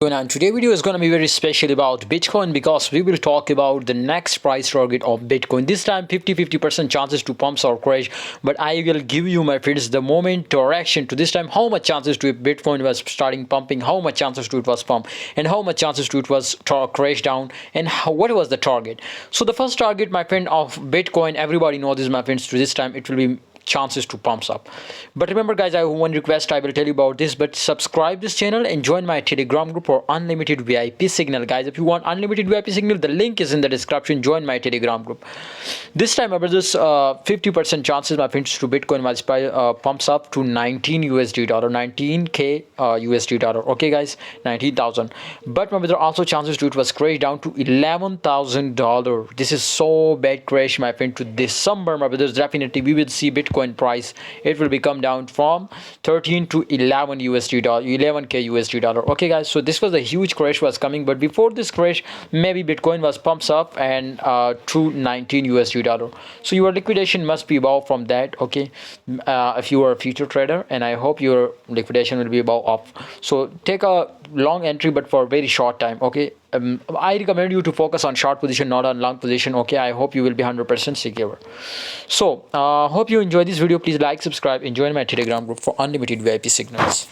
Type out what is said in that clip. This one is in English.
And today video is going to be very special about Bitcoin because we will talk about the next price target of Bitcoin. This time 50% chances to pump or crash, but I will give you, my friends, the moment direction to this time how much chances to Bitcoin was starting pumping, how much chances to it was pump, and how much chances to it was crash down, and what was the target. So the first target, my friend, of Bitcoin, everybody knows this, my friends, to this time it will be chances to pumps up. But remember guys, I have one request, I will tell you about this, but subscribe this channel and join my Telegram group for unlimited VIP signal. Guys, if you want unlimited VIP signal, the link is in the description. Join my Telegram group. This time about this 50% chances, my friends, to Bitcoin was pumps up to 19 USD dollar, 19k USD dollar. Okay guys, 19,000. But remember, there are also chances to it was crash down to $11,000. This is so bad crash, my friend, to December. My brothers, definitely we will see Bitcoin price, it will be come down from 13 to 11 USD dollar, 11k USD dollar. Okay guys, so this was a huge crash was coming, but before this crash maybe Bitcoin was pumps up and to 19 USD dollar. So your liquidation must be above from that. Okay, if you are a future trader, and I hope your liquidation will be above up. So take a long entry, but for a very short time. Okay, I recommend you to focus on short position, not on long position. Okay, I hope you will be 100% secure. So hope you enjoy this video. Please like, subscribe, and join my Telegram group for unlimited VIP signals.